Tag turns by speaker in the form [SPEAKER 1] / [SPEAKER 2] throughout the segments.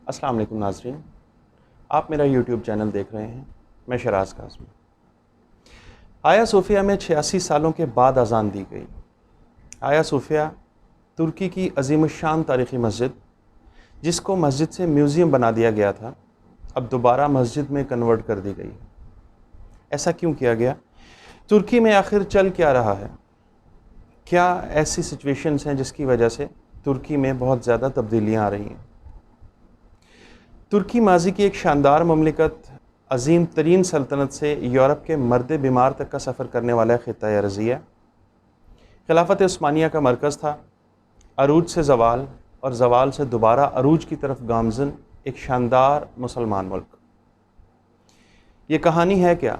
[SPEAKER 1] السلام علیکم ناظرین، آپ میرا یوٹیوب چینل دیکھ رہے ہیں۔ میں شراز قاسمی۔ آیا صوفیہ میں 86 سالوں کے بعد اذان دی گئی۔ آیا صوفیہ ترکی کی عظیم الشان تاریخی مسجد، جس کو مسجد سے میوزیم بنا دیا گیا تھا، اب دوبارہ مسجد میں کنورٹ کر دی گئی۔ ایسا کیوں کیا گیا؟ ترکی میں آخر چل کیا رہا ہے؟ کیا ایسی سچویشنز ہیں جس کی وجہ سے ترکی میں بہت زیادہ تبدیلیاں آ رہی ہیں؟ ترکی ماضی کی ایک شاندار مملکت، عظیم ترین سلطنت سے یورپ کے مرد بیمار تک کا سفر کرنے والا خطہ عرضی ہے۔ خلافت عثمانیہ کا مرکز تھا۔ عروج سے زوال اور زوال سے دوبارہ عروج کی طرف گامزن ایک شاندار مسلمان ملک۔ یہ کہانی ہے کیا،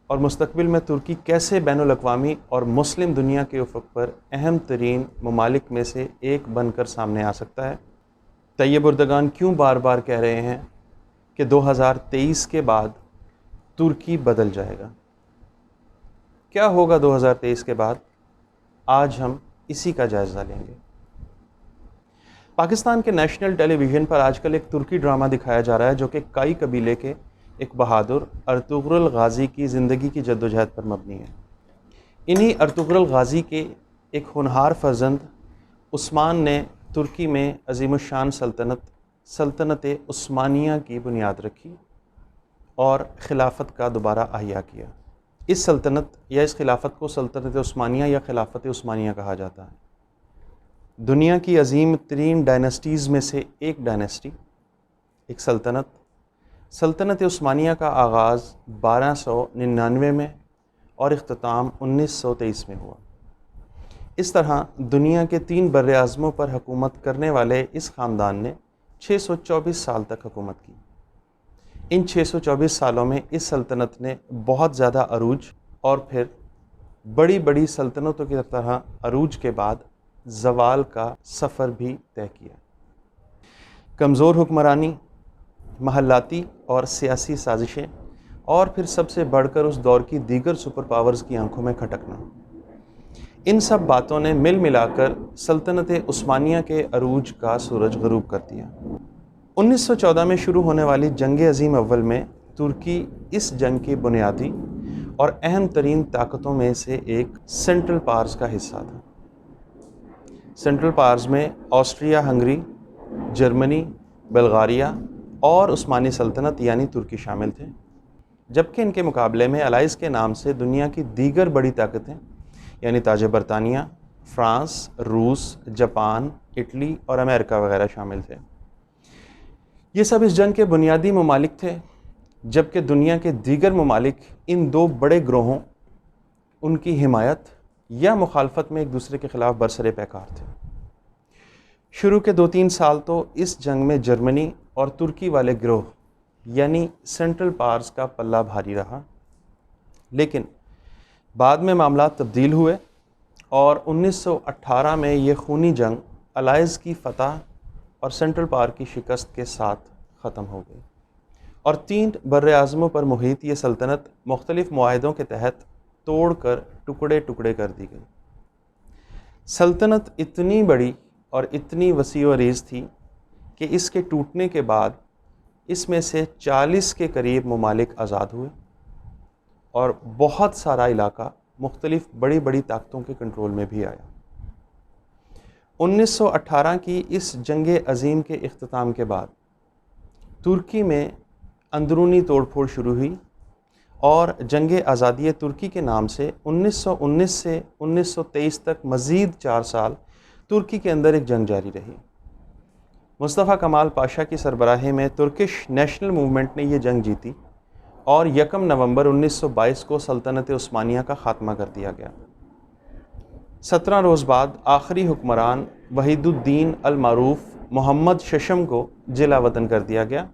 [SPEAKER 1] اور مستقبل میں ترکی کیسے بین الاقوامی اور مسلم دنیا کے افق پر اہم ترین ممالک میں سے ایک بن کر سامنے آ سکتا ہے؟ طیب اردگان کیوں بار بار کہہ رہے ہیں کہ 2023 کے بعد ترکی بدل جائے گا؟ کیا ہوگا 2023 کے بعد؟ آج ہم اسی کا جائزہ لیں گے۔ پاکستان کے نیشنل ٹیلی ویژن پر آج کل ایک ترکی ڈرامہ دکھایا جا رہا ہے جو کہ کائی قبیلے کے ایک بہادر ارطغرل غازی کی زندگی کی جدوجہد پر مبنی ہے۔ انہی ارطغرل غازی کے ایک ہونہار فرزند عثمان نے ترکی میں عظیم الشان سلطنت عثمانیہ کی بنیاد رکھی اور خلافت کا دوبارہ احیا کیا۔ اس سلطنت یا اس خلافت کو سلطنت عثمانیہ یا خلافت عثمانیہ کہا جاتا ہے۔ دنیا کی عظیم ترین ڈائنسٹیز میں سے ایک ڈائنسٹی، ایک سلطنت عثمانیہ کا آغاز 1299 میں اور اختتام 1923 میں ہوا۔ اس طرح دنیا کے 3 براعظموں پر حکومت کرنے والے اس خاندان نے 624 سال تک حکومت کی۔ ان 624 سالوں میں اس سلطنت نے بہت زیادہ عروج اور پھر بڑی بڑی سلطنتوں کی طرح عروج کے بعد زوال کا سفر بھی طے کیا۔ کمزور حکمرانی، محلاتی اور سیاسی سازشیں، اور پھر سب سے بڑھ کر اس دور کی دیگر سپر پاورز کی آنکھوں میں کھٹکنا، ان سب باتوں نے مل ملا کر سلطنت عثمانیہ کے عروج کا سورج غروب کر دیا۔ 1914 میں شروع ہونے والی جنگ عظیم اول میں ترکی اس جنگ کی بنیادی اور اہم ترین طاقتوں میں سے ایک سینٹرل پاورز کا حصہ تھا۔ سینٹرل پاورز میں آسٹریا ہنگری، جرمنی، بلغاریہ اور عثمانی سلطنت یعنی ترکی شامل تھے، جبکہ ان کے مقابلے میں الائز کے نام سے دنیا کی دیگر بڑی طاقتیں یعنی تاج برطانیہ، فرانس، روس، جاپان، اٹلی اور امریکہ وغیرہ شامل تھے۔ یہ سب اس جنگ کے بنیادی ممالک تھے، جبکہ دنیا کے دیگر ممالک ان 2 بڑے گروہوں، ان کی حمایت یا مخالفت میں ایک دوسرے کے خلاف برسر پیکار تھے۔ شروع کے 2-3 سال تو اس جنگ میں جرمنی اور ترکی والے گروہ یعنی سینٹرل پاورز کا پلہ بھاری رہا، لیکن بعد میں معاملات تبدیل ہوئے اور 1918 میں یہ خونی جنگ الائز کی فتح اور سینٹرل پاور کی شکست کے ساتھ ختم ہو گئی، اور 3 براعظموں پر محیط یہ سلطنت مختلف معاہدوں کے تحت توڑ کر ٹکڑے ٹکڑے کر دی گئی۔ سلطنت اتنی بڑی اور اتنی وسیع و عریض تھی کہ اس کے ٹوٹنے کے بعد اس میں سے 40 کے قریب ممالک آزاد ہوئے اور بہت سارا علاقہ مختلف بڑی بڑی طاقتوں کے کنٹرول میں بھی آیا۔ 1918 کی اس جنگ عظیم کے اختتام کے بعد ترکی میں اندرونی توڑ پھوڑ شروع ہوئی، اور جنگ آزادی ترکی کے نام سے 1919 سے 1923 تک مزید 4 سال ترکی کے اندر ایک جنگ جاری رہی۔ مصطفیٰ کمال پاشا کی سربراہی میں ترکش نیشنل موومنٹ نے یہ جنگ جیتی، اور 1 نومبر 1922 کو سلطنت عثمانیہ کا خاتمہ کر دیا گیا۔ 17 روز بعد آخری حکمران وحید الدین المعروف محمد ششم کو جلا وطن کر دیا گیا۔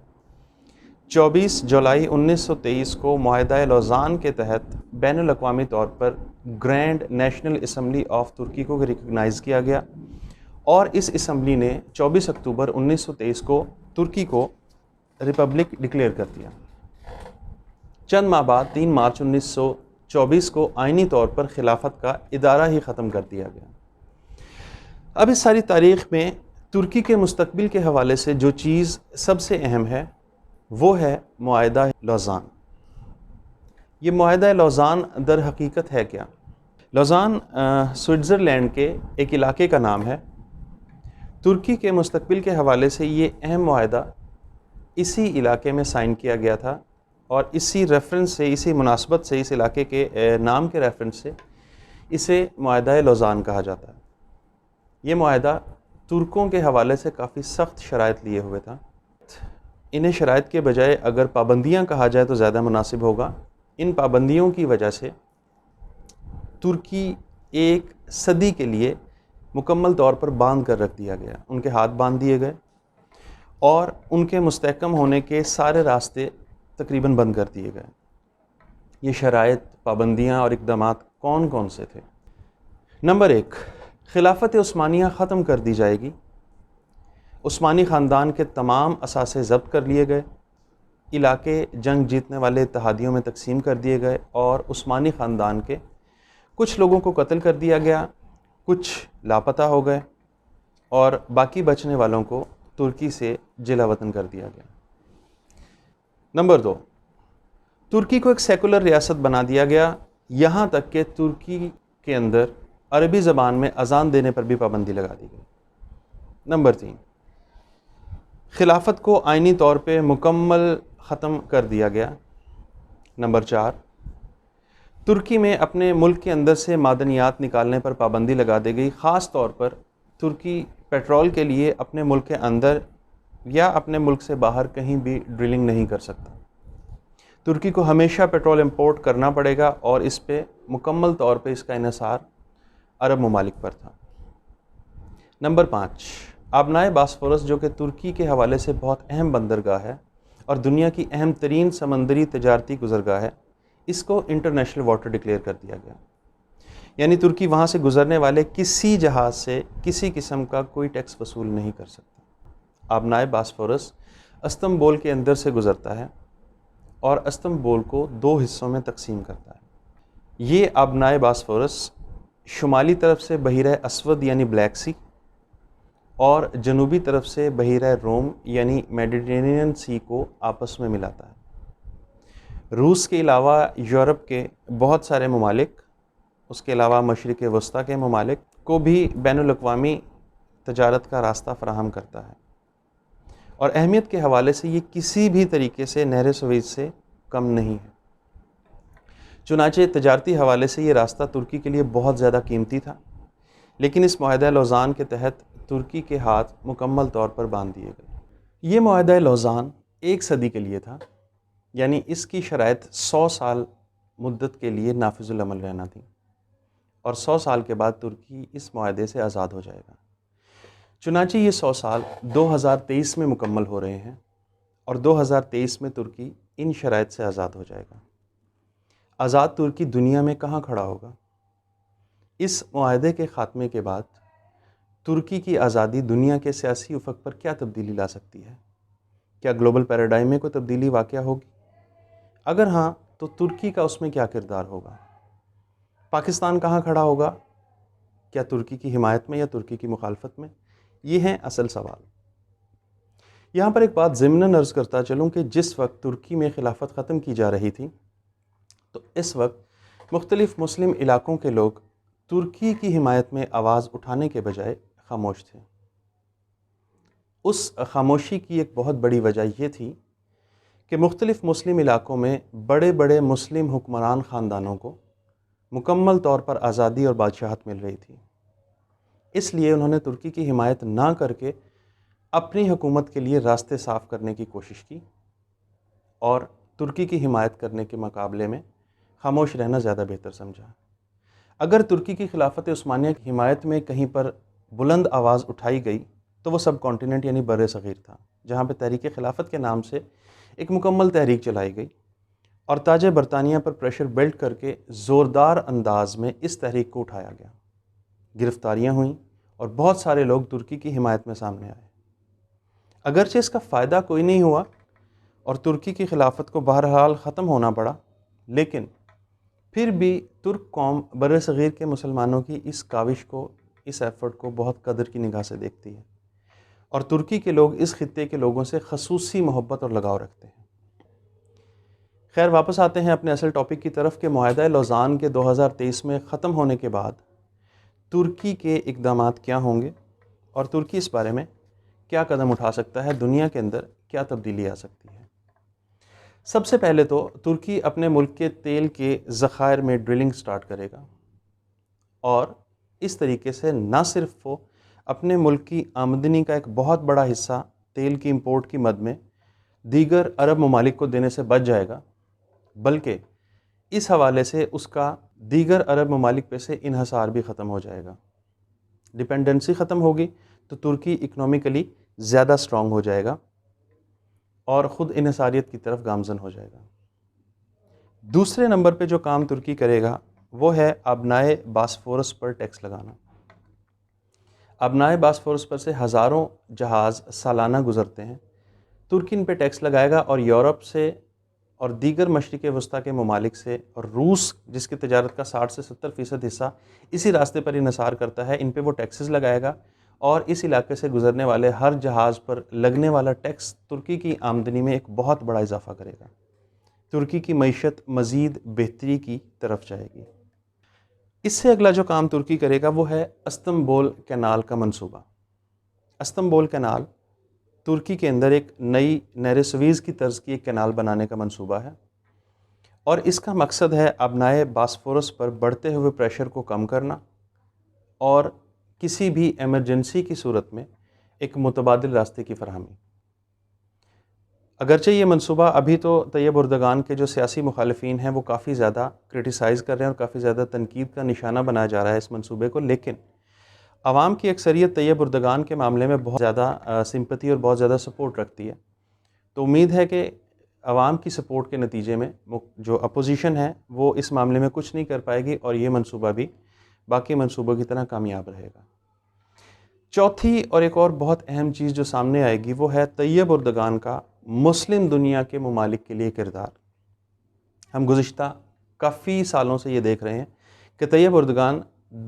[SPEAKER 1] 24 جولائی 1923 کو معاہدہ لوزان کے تحت بین الاقوامی طور پر گرینڈ نیشنل اسمبلی آف ترکی کو ریکگنائز کیا گیا، اور اس اسمبلی نے 24 اکتوبر 1923 کو ترکی کو ریپبلک ڈکلیئر کر دیا۔ چند ماہ بعد 3 مارچ 1924 کو آئینی طور پر خلافت کا ادارہ ہی ختم کر دیا گیا۔ اب اس ساری تاریخ میں ترکی کے مستقبل کے حوالے سے جو چیز سب سے اہم ہے وہ ہے معاہدہ لوزان۔ یہ معاہدہ لوزان در حقیقت ہے کیا؟ لوزان سوئٹزرلینڈ کے ایک علاقے کا نام ہے۔ ترکی کے مستقبل کے حوالے سے یہ اہم معاہدہ اسی علاقے میں سائن کیا گیا تھا، اور اسی ریفرنس سے، اسی مناسبت سے، اس علاقے کے نام کے ریفرنس سے اسے معاہدہ لوزان کہا جاتا ہے۔ یہ معاہدہ ترکوں کے حوالے سے کافی سخت شرائط لیے ہوئے تھا۔ انہیں شرائط کے بجائے اگر پابندیاں کہا جائے تو زیادہ مناسب ہوگا۔ ان پابندیوں کی وجہ سے ترکی ایک صدی کے لیے مکمل طور پر باندھ کر رکھ دیا گیا، ان کے ہاتھ باندھ دیے گئے اور ان کے مستحکم ہونے کے سارے راستے تقریباً بند کر دیے گئے۔ یہ شرائط، پابندیاں اور اقدامات کون کون سے تھے؟ نمبر 1، خلافت عثمانیہ ختم کر دی جائے گی۔ عثمانی خاندان کے تمام اثاثے ضبط کر لیے گئے، علاقے جنگ جیتنے والے اتحادیوں میں تقسیم کر دیے گئے اور عثمانی خاندان کے کچھ لوگوں کو قتل کر دیا گیا، کچھ لاپتہ ہو گئے اور باقی بچنے والوں کو ترکی سے جلا وطن کر دیا گیا۔ نمبر 2، ترکی کو ایک سیکولر ریاست بنا دیا گیا، یہاں تک کہ ترکی کے اندر عربی زبان میں اذان دینے پر بھی پابندی لگا دی گئی۔ نمبر 3، خلافت کو آئینی طور پہ مکمل ختم کر دیا گیا۔ نمبر 4، ترکی میں اپنے ملک کے اندر سے معدنیات نکالنے پر پابندی لگا دی گئی، خاص طور پر ترکی پیٹرول کے لیے اپنے ملک کے اندر یا اپنے ملک سے باہر کہیں بھی ڈرلنگ نہیں کر سکتا۔ ترکی کو ہمیشہ پیٹرول امپورٹ کرنا پڑے گا اور اس پہ مکمل طور پہ اس کا انحصار عرب ممالک پر تھا۔ نمبر 5، آبنائے باسفورس جو کہ ترکی کے حوالے سے بہت اہم بندرگاہ ہے اور دنیا کی اہم ترین سمندری تجارتی گزرگاہ ہے، اس کو انٹرنیشنل واٹر ڈکلیئر کر دیا گیا، یعنی ترکی وہاں سے گزرنے والے کسی جہاز سے کسی قسم کا کوئی ٹیکس وصول نہیں کر سکتا۔ آبنائے باسفورس استنبول کے اندر سے گزرتا ہے اور استنبول کو 2 حصوں میں تقسیم کرتا ہے۔ یہ آبنائے باسفورس شمالی طرف سے بحیرہ اسود یعنی بلیک سی اور جنوبی طرف سے بحیرہ روم یعنی میڈیٹرینین سی کو آپس میں ملاتا ہے۔ روس کے علاوہ یورپ کے بہت سارے ممالک، اس کے علاوہ مشرق وسطیٰ کے ممالک کو بھی بین الاقوامی تجارت کا راستہ فراہم کرتا ہے، اور اہمیت کے حوالے سے یہ کسی بھی طریقے سے نہر سویز سے کم نہیں ہے۔ چنانچہ تجارتی حوالے سے یہ راستہ ترکی کے لیے بہت زیادہ قیمتی تھا، لیکن اس معاہدہ لوزان کے تحت ترکی کے ہاتھ مکمل طور پر باندھ دیے گئے۔ یہ معاہدہ لوزان 1 صدی کے لیے تھا، یعنی اس کی شرائط 100 سال مدت کے لیے نافذ العمل رہنا تھی، اور 100 سال کے بعد ترکی اس معاہدے سے آزاد ہو جائے گا۔ چنانچہ یہ 100 سال 2023 میں مکمل ہو رہے ہیں، اور 2023 میں ترکی ان شرائط سے آزاد ہو جائے گا۔ آزاد ترکی دنیا میں کہاں کھڑا ہوگا؟ اس معاہدے کے خاتمے کے بعد ترکی کی آزادی دنیا کے سیاسی افق پر کیا تبدیلی لا سکتی ہے؟ کیا گلوبل پیراڈائم میں کوئی تبدیلی واقع ہوگی؟ اگر ہاں تو ترکی کا اس میں کیا کردار ہوگا؟ پاکستان کہاں کھڑا ہوگا؟ کیا ترکی کی حمایت میں یا ترکی کی مخالفت میں؟ یہ ہیں اصل سوال۔ یہاں پر ایک بات ضمناً عرض کرتا چلوں کہ جس وقت ترکی میں خلافت ختم کی جا رہی تھی تو اس وقت مختلف مسلم علاقوں کے لوگ ترکی کی حمایت میں آواز اٹھانے کے بجائے خاموش تھے۔ اس خاموشی کی ایک بہت بڑی وجہ یہ تھی کہ مختلف مسلم علاقوں میں بڑے بڑے مسلم حکمران خاندانوں کو مکمل طور پر آزادی اور بادشاہت مل رہی تھی، اس لیے انہوں نے ترکی کی حمایت نہ کر کے اپنی حکومت کے لیے راستے صاف کرنے کی کوشش کی، اور ترکی کی حمایت کرنے کے مقابلے میں خاموش رہنا زیادہ بہتر سمجھا۔ اگر ترکی کی خلافت عثمانیہ کی حمایت میں کہیں پر بلند آواز اٹھائی گئی تو وہ سب کانٹیننٹ یعنی بر صغیر تھا، جہاں پہ تحریک خلافت کے نام سے ایک مکمل تحریک چلائی گئی، اور تاج برطانیہ پر پریشر بلڈ کر کے زوردار انداز میں اس تحریک کو اٹھایا گیا۔ گرفتاریاں ہوئیں اور بہت سارے لوگ ترکی کی حمایت میں سامنے آئے۔ اگرچہ اس کا فائدہ کوئی نہیں ہوا اور ترکی کی خلافت کو بہرحال ختم ہونا پڑا، لیکن پھر بھی ترک قوم بر صغیر کے مسلمانوں کی اس کاوش کو، اس ایفرٹ کو بہت قدر کی نگاہ سے دیکھتی ہے، اور ترکی کے لوگ اس خطے کے لوگوں سے خصوصی محبت اور لگاؤ رکھتے ہیں۔ خیر، واپس آتے ہیں اپنے اصل ٹاپک کی طرف کہ معاہدہ لوزان کے 2023 میں ختم ہونے کے بعد ترکی کے اقدامات کیا ہوں گے اور ترکی اس بارے میں کیا قدم اٹھا سکتا ہے، دنیا کے اندر کیا تبدیلی آ سکتی ہے۔ سب سے پہلے تو ترکی اپنے ملک کے تیل کے ذخائر میں ڈرلنگ سٹارٹ کرے گا، اور اس طریقے سے نہ صرف وہ اپنے ملک کی آمدنی کا ایک بہت بڑا حصہ تیل کی امپورٹ کی مد میں دیگر عرب ممالک کو دینے سے بچ جائے گا، بلکہ اس حوالے سے اس کا دیگر عرب ممالک پہ سے انحصار بھی ختم ہو جائے گا۔ ڈپینڈنسی ختم ہوگی تو ترکی اکنومیکلی زیادہ سٹرونگ ہو جائے گا اور خود انحصاریت کی طرف گامزن ہو جائے گا۔ دوسرے نمبر پہ جو کام ترکی کرے گا وہ ہے آبنائے باسفورس پر ٹیکس لگانا۔ آبنائے باسفورس پر سے ہزاروں جہاز سالانہ گزرتے ہیں، ترکی ان پہ ٹیکس لگائے گا، اور یورپ سے اور دیگر مشرق وسطیٰ کے ممالک سے، اور روس جس کی تجارت کا 60 سے 70% حصہ اسی راستے پر انحصار کرتا ہے، ان پہ وہ ٹیکسز لگائے گا، اور اس علاقے سے گزرنے والے ہر جہاز پر لگنے والا ٹیکس ترکی کی آمدنی میں ایک بہت بڑا اضافہ کرے گا۔ ترکی کی معیشت مزید بہتری کی طرف جائے گی۔ اس سے اگلا جو کام ترکی کرے گا وہ ہے استنبول کینال کا منصوبہ۔ استنبول کینال ترکی کے اندر ایک نئی نہر سویز کی طرز کی ایک کینال بنانے کا منصوبہ ہے، اور اس کا مقصد ہے آبنائے باسفورس پر بڑھتے ہوئے پریشر کو کم کرنا اور کسی بھی ایمرجنسی کی صورت میں ایک متبادل راستے کی فراہمی۔ اگرچہ یہ منصوبہ ابھی تو طیب اردگان کے جو سیاسی مخالفین ہیں وہ کافی زیادہ کرٹیسائز کر رہے ہیں اور کافی زیادہ تنقید کا نشانہ بنایا جا رہا ہے اس منصوبے کو، لیکن عوام کی اکثریت طیب اردگان کے معاملے میں بہت زیادہ سمپتی اور بہت زیادہ سپورٹ رکھتی ہے، تو امید ہے کہ عوام کی سپورٹ کے نتیجے میں جو اپوزیشن ہے وہ اس معاملے میں کچھ نہیں کر پائے گی، اور یہ منصوبہ بھی باقی منصوبوں کی طرح کامیاب رہے گا۔ چوتھی اور ایک اور بہت اہم چیز جو سامنے آئے گی وہ ہے طیب اردگان کا مسلم دنیا کے ممالک کے لیے کردار۔ ہم گزشتہ کافی سالوں سے یہ دیکھ رہے ہیں کہ طیب اردگان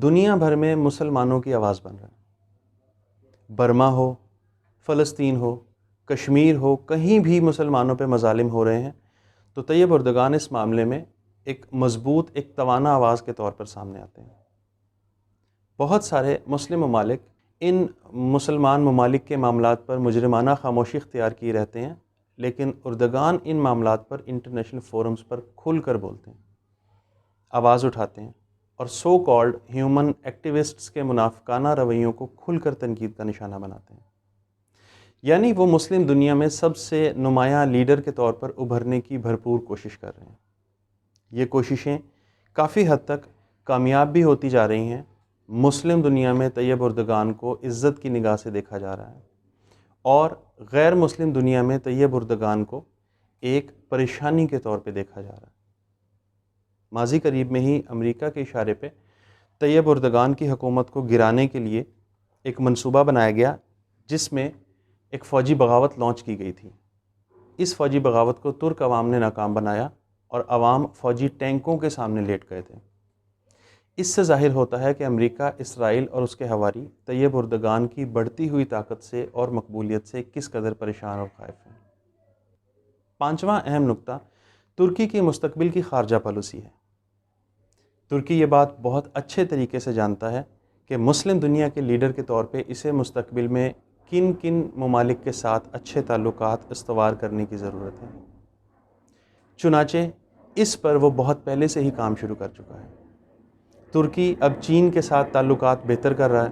[SPEAKER 1] دنیا بھر میں مسلمانوں کی آواز بن رہا ہے۔ برما ہو، فلسطین ہو، کشمیر ہو، کہیں بھی مسلمانوں پہ مظالم ہو رہے ہیں تو طیب اردگان اس معاملے میں ایک مضبوط، ایک توانا آواز کے طور پر سامنے آتے ہیں۔ بہت سارے مسلم ممالک ان مسلمان ممالک کے معاملات پر مجرمانہ خاموشی اختیار کیے رہتے ہیں، لیکن اردگان ان معاملات پر انٹرنیشنل فورمز پر کھل کر بولتے ہیں، آواز اٹھاتے ہیں، اور سو کالڈ ہیومن ایکٹیوسٹس کے منافقانہ رویوں کو کھل کر تنقید کا نشانہ بناتے ہیں۔ یعنی وہ مسلم دنیا میں سب سے نمایاں لیڈر کے طور پر ابھرنے کی بھرپور کوشش کر رہے ہیں۔ یہ کوششیں کافی حد تک کامیاب بھی ہوتی جا رہی ہیں۔ مسلم دنیا میں طیب اردگان کو عزت کی نگاہ سے دیکھا جا رہا ہے، اور غیر مسلم دنیا میں طیب اردگان کو ایک پریشانی کے طور پہ دیکھا جا رہا ہے۔ ماضی قریب میں ہی امریکہ کے اشارے پہ طیب اردگان کی حکومت کو گرانے کے لیے ایک منصوبہ بنایا گیا جس میں ایک فوجی بغاوت لانچ کی گئی تھی۔ اس فوجی بغاوت کو ترک عوام نے ناکام بنایا، اور عوام فوجی ٹینکوں کے سامنے لیٹ گئے تھے۔ اس سے ظاہر ہوتا ہے کہ امریکہ، اسرائیل اور اس کے حواری طیب اردگان کی بڑھتی ہوئی طاقت سے اور مقبولیت سے کس قدر پریشان اور خائف ہیں۔ پانچواں اہم نقطہ ترکی کی مستقبل کی خارجہ پالیسی ہے۔ ترکی یہ بات بہت اچھے طریقے سے جانتا ہے کہ مسلم دنیا کے لیڈر کے طور پہ اسے مستقبل میں کن کن ممالک کے ساتھ اچھے تعلقات استوار کرنے کی ضرورت ہے۔ چنانچہ اس پر وہ بہت پہلے سے ہی کام شروع کر چکا ہے۔ ترکی اب چین کے ساتھ تعلقات بہتر کر رہا ہے،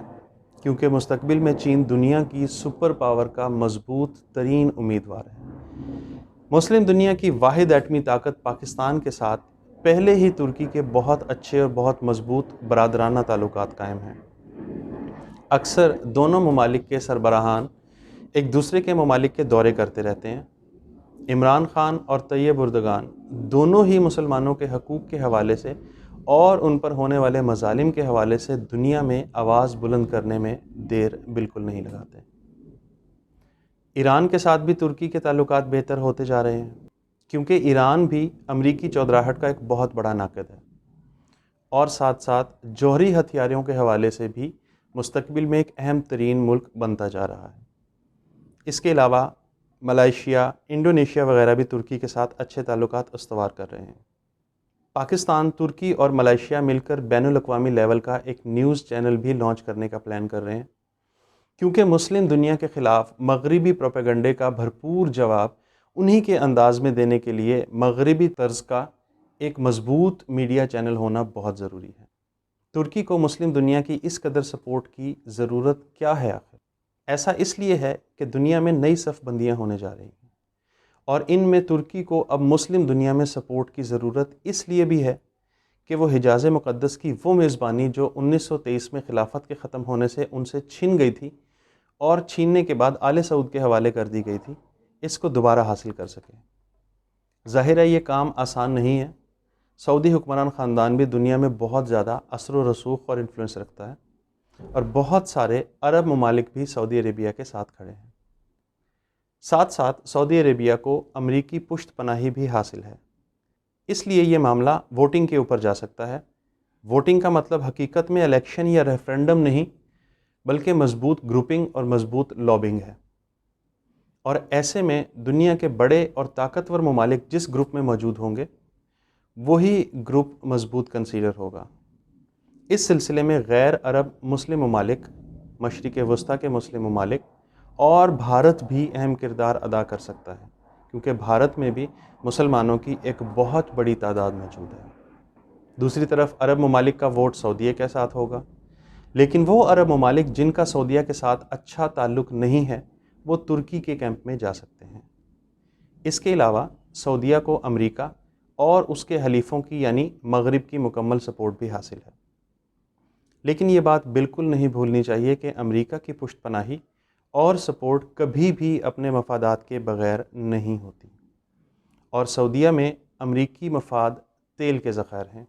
[SPEAKER 1] کیونکہ مستقبل میں چین دنیا کی سپر پاور کا مضبوط ترین امیدوار ہے۔ مسلم دنیا کی واحد ایٹمی طاقت پاکستان کے ساتھ پہلے ہی ترکی کے بہت اچھے اور بہت مضبوط برادرانہ تعلقات قائم ہیں۔ اکثر دونوں ممالک کے سربراہان ایک دوسرے کے ممالک کے دورے کرتے رہتے ہیں۔ عمران خان اور طیب اردگان دونوں ہی مسلمانوں کے حقوق کے حوالے سے اور ان پر ہونے والے مظالم کے حوالے سے دنیا میں آواز بلند کرنے میں دیر بالکل نہیں لگاتے۔ ایران کے ساتھ بھی ترکی کے تعلقات بہتر ہوتے جا رہے ہیں، کیونکہ ایران بھی امریکی چودراہٹ کا ایک بہت بڑا ناقد ہے، اور ساتھ ساتھ جوہری ہتھیاروں کے حوالے سے بھی مستقبل میں ایک اہم ترین ملک بنتا جا رہا ہے۔ اس کے علاوہ ملائیشیا، انڈونیشیا وغیرہ بھی ترکی کے ساتھ اچھے تعلقات استوار کر رہے ہیں۔ پاکستان، ترکی اور ملائیشیا مل کر بین الاقوامی لیول کا ایک نیوز چینل بھی لانچ کرنے کا پلان کر رہے ہیں، کیونکہ مسلم دنیا کے خلاف مغربی پروپیگنڈے کا بھرپور جواب انہی کے انداز میں دینے کے لیے مغربی طرز کا ایک مضبوط میڈیا چینل ہونا بہت ضروری ہے۔ ترکی کو مسلم دنیا کی اس قدر سپورٹ کی ضرورت کیا ہے آخر؟ ایسا اس لیے ہے کہ دنیا میں نئی صف بندیاں ہونے جا رہی ہیں، اور ان میں ترکی کو اب مسلم دنیا میں سپورٹ کی ضرورت اس لیے بھی ہے کہ وہ حجاز مقدس کی وہ میزبانی جو 1923 میں خلافت کے ختم ہونے سے ان سے چھن گئی تھی اور چھیننے کے بعد آل سعود کے حوالے کر دی گئی تھی، اس کو دوبارہ حاصل کر سکے۔ ظاہر ہے یہ کام آسان نہیں ہے۔ سعودی حکمران خاندان بھی دنیا میں بہت زیادہ اثر و رسوخ اور انفلوئنس رکھتا ہے، اور بہت سارے عرب ممالک بھی سعودی عربیہ کے ساتھ کھڑے ہیں۔ ساتھ ساتھ سعودی عربیہ کو امریکی پشت پناہی بھی حاصل ہے، اس لیے یہ معاملہ ووٹنگ کے اوپر جا سکتا ہے۔ ووٹنگ کا مطلب حقیقت میں الیکشن یا ریفرنڈم نہیں، بلکہ مضبوط گروپنگ اور مضبوط لابنگ ہے، اور ایسے میں دنیا کے بڑے اور طاقتور ممالک جس گروپ میں موجود ہوں گے وہی گروپ مضبوط کنسیڈر ہوگا۔ اس سلسلے میں غیر عرب مسلم ممالک، مشرق وسطیٰ کے مسلم ممالک اور بھارت بھی اہم کردار ادا کر سکتا ہے، کیونکہ بھارت میں بھی مسلمانوں کی ایک بہت بڑی تعداد موجود ہے۔ دوسری طرف عرب ممالک کا ووٹ سعودیہ کے ساتھ ہوگا، لیکن وہ عرب ممالک جن کا سعودیہ کے ساتھ اچھا تعلق نہیں ہے وہ ترکی کے کیمپ میں جا سکتے ہیں۔ اس کے علاوہ سعودیہ کو امریکہ اور اس کے حلیفوں کی یعنی مغرب کی مکمل سپورٹ بھی حاصل ہے۔ لیکن یہ بات بالکل نہیں بھولنی چاہیے کہ امریکہ کی پشت پناہی اور سپورٹ کبھی بھی اپنے مفادات کے بغیر نہیں ہوتی، اور سعودیہ میں امریکی مفاد تیل کے ذخائر ہیں،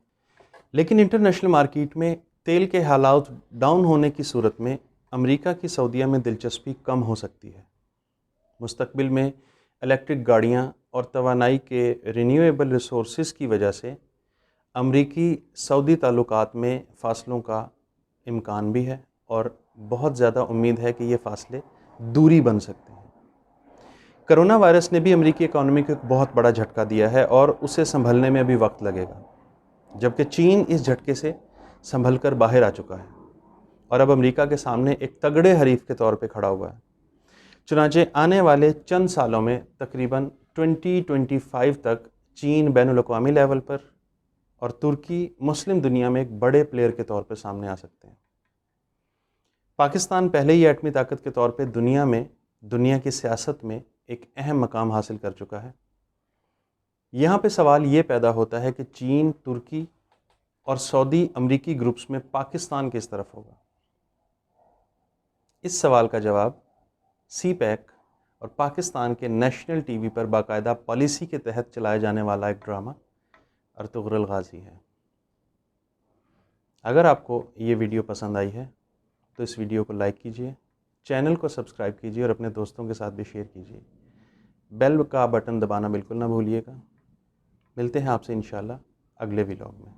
[SPEAKER 1] لیکن انٹرنیشنل مارکیٹ میں تیل کے حالات ڈاؤن ہونے کی صورت میں امریکہ کی سعودیہ میں دلچسپی کم ہو سکتی ہے۔ مستقبل میں الیکٹرک گاڑیاں اور توانائی کے رینیویبل ریسورسز کی وجہ سے امریکی سعودی تعلقات میں فاصلوں کا امکان بھی ہے، اور بہت زیادہ امید ہے کہ یہ فاصلے دوری بن سکتے ہیں۔ کرونا وائرس نے بھی امریکی اکانومی کو ایک بہت بڑا جھٹکا دیا ہے، اور اسے سنبھلنے میں ابھی وقت لگے گا، جبکہ چین اس جھٹکے سے سنبھل کر باہر آ چکا ہے اور اب امریکہ کے سامنے ایک تگڑے حریف کے طور پہ کھڑا ہوا ہے۔ چنانچہ آنے والے چند سالوں میں تقریباً 2025 تک چین بین الاقوامی لیول پر اور ترکی مسلم دنیا میں ایک بڑے پلیئر کے طور پہ سامنے آ سکتے ہیں۔ پاکستان پہلے ہی ایٹمی طاقت کے طور پہ دنیا کی سیاست میں ایک اہم مقام حاصل کر چکا ہے۔ یہاں پہ سوال یہ پیدا ہوتا ہے کہ چین، ترکی اور سعودی امریکی گروپس میں پاکستان کس طرف ہوگا؟ اس سوال کا جواب سی پیک اور پاکستان کے نیشنل ٹی وی پر باقاعدہ پالیسی کے تحت چلائے جانے والا ایک ڈرامہ ارطغرل غازی ہے۔ اگر آپ کو یہ ویڈیو پسند آئی ہے تو اس ویڈیو کو لائک کیجیے، چینل کو سبسکرائب کیجیے اور اپنے دوستوں کے ساتھ بھی شیئر کیجیے۔ بیل کا بٹن دبانا بالکل نہ بھولیے گا۔ ملتے ہیں آپ سے انشاءاللہ اگلے ویلاگ میں۔